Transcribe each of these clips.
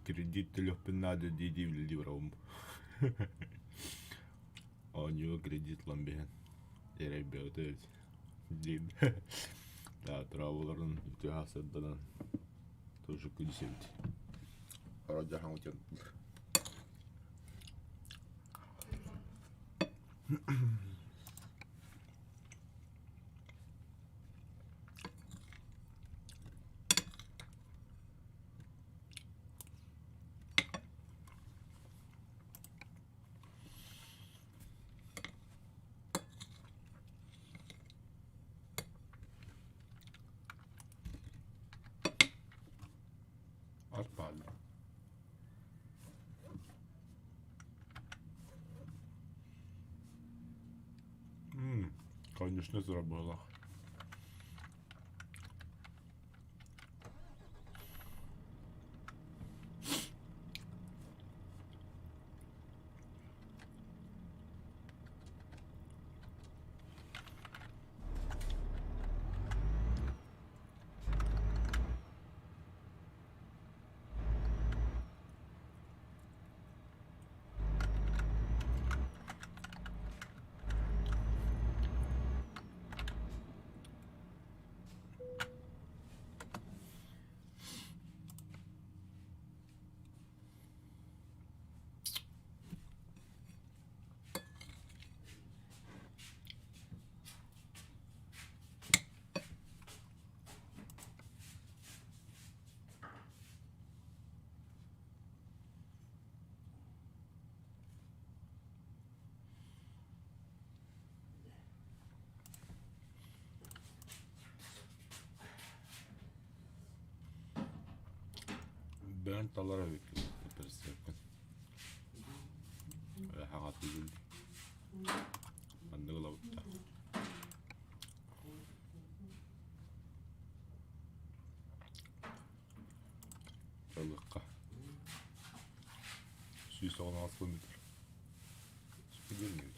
Кредит лөхпүннаады диди билди барабым. Оньо кредит ламбеген. Эребеутэт. Дин. Да, траволарын үтүхасыддан тоже күнсент. Раджахан утен. Отпали. Конечно, зробила. Ben talara bekliyorum. Perspektif. Hagat üzüldü. Ben de kılavutta. Çalıkka. Suyu soğan asıl nedir? Su görmüyor.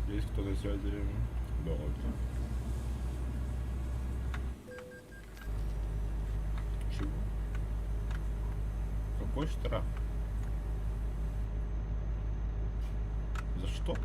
Есть кто-то связи? Да, вот. Чего? Какой штраф? За что?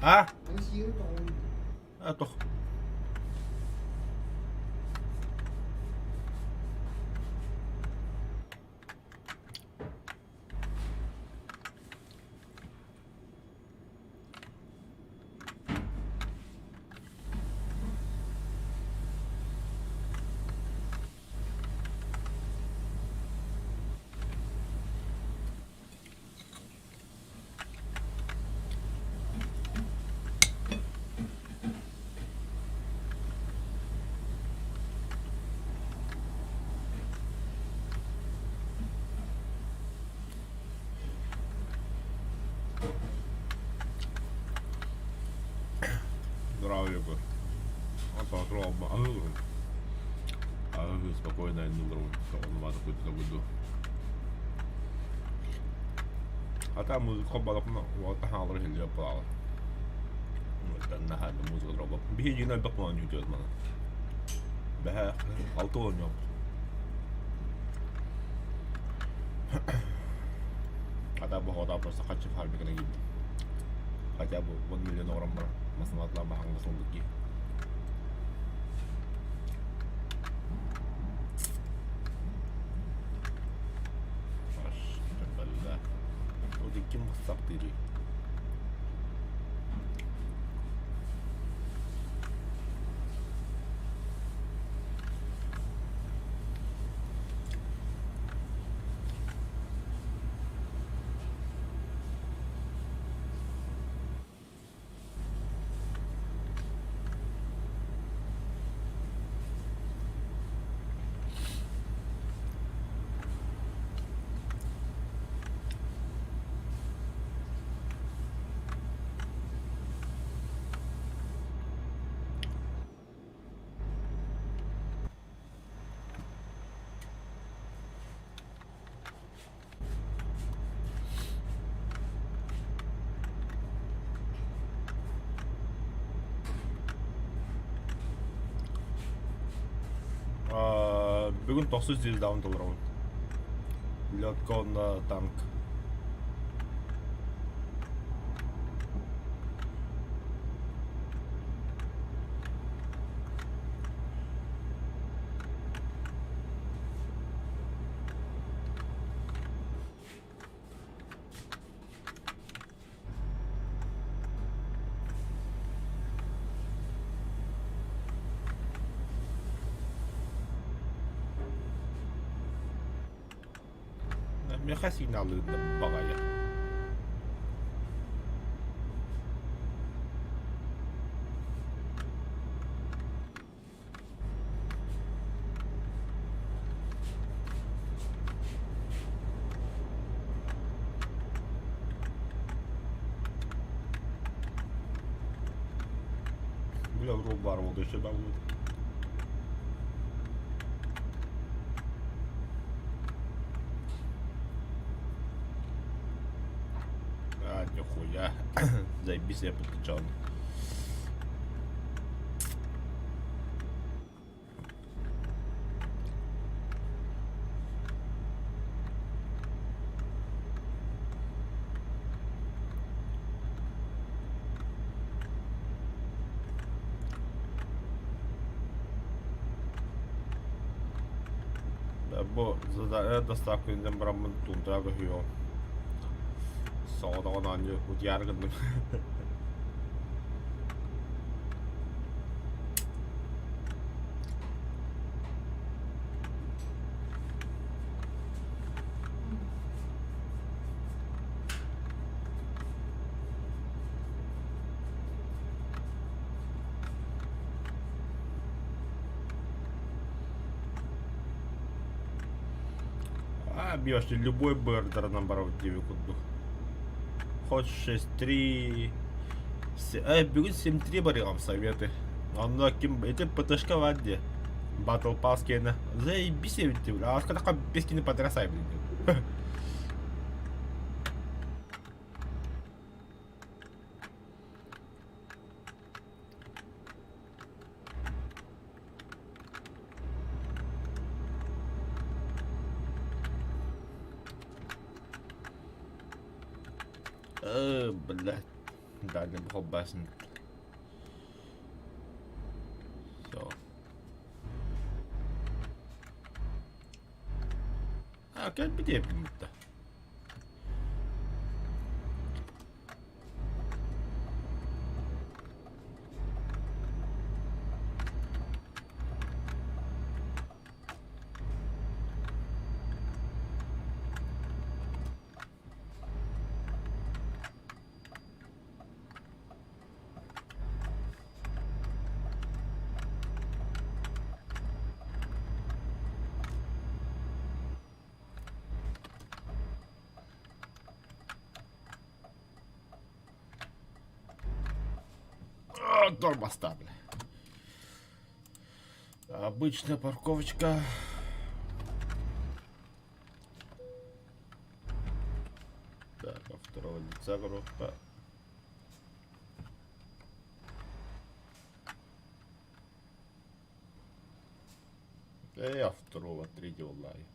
Ah, eto. Здравия. Потом, спокойно, нема такої заводу. А там музику балапно, от галер гілля пала. Та нагадно музику зробив. Бігі на баклон ютюз мене. Беге, алтоньо. А та богода просто хоче фармик на гібі. Хотя бы 1 миллион орам бар. Масалатла бахаң масалдыки. Maşallah. O da kim mıssak diri. Бүгін 900 даун доллар. Лётка на танк. Меха сигналы багая. Бля, рубар oldu işte ben bunu. Нихуя. Заебись я подключал. Bu задание доставкадан барамын тундрага хүйо. Соодаган анжы утяргындым. Бьешь любой бердер наоборот тебе куду. Хочешь 6-3. Бүгін 7-3 барығам советы. Онда кім эти ПТшка вадде. Батл пас кені. Заебись евітті бля. А сколько 5 кені подрасай блин. Блядь. Да, не был басен. Все. Как бы тебе то Тормозта, бля. Обычная парковочка. Так, а второго лица группа. А второго, третьего лай.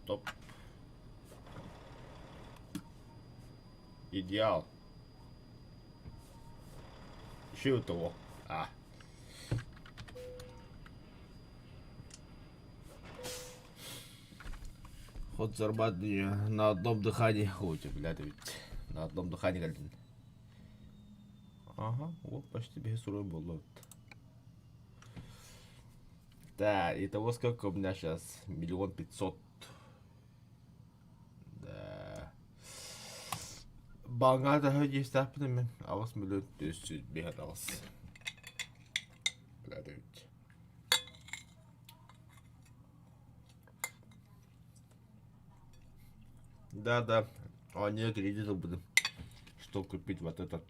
Стоп. Идеал. Еще и у того. Ход зарабатывания на одном дыхании. Ой, блядь, ведь на одном дыхании кальдин. Ага, вот почти без уровня было. Да, и того сколько у меня сейчас? 1 500 000. Да. Бангада ходи стапнами, а вас 1 200 000 бегался. Блядь. Да. А не кредитов буду. Что купить вот этот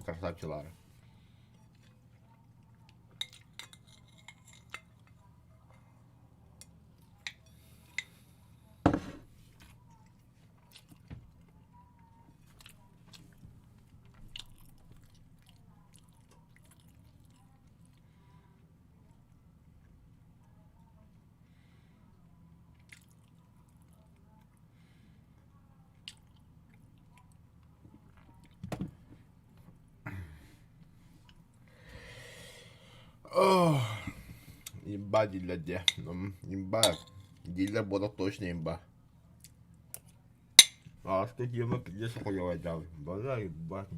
красавчик Лара. Имба дилде. Имба. Дилде буду точно имба. А что тема где хуёвая дал? База ебать.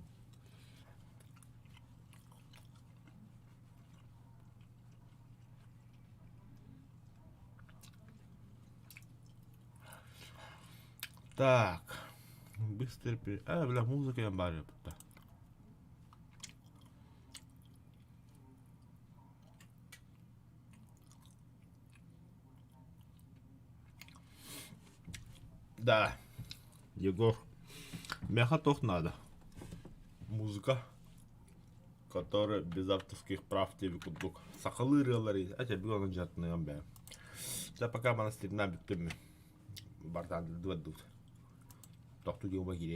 Так. Быстро бля, музыка я барю. Да, Егор, мяха toch надо. Музыка, которая без авторских прав тебе кудук. Сахалы релари, а тебе он джатный амбе. Да пока монастырь набит теми. Бартан двадут. Тохту дел магирия.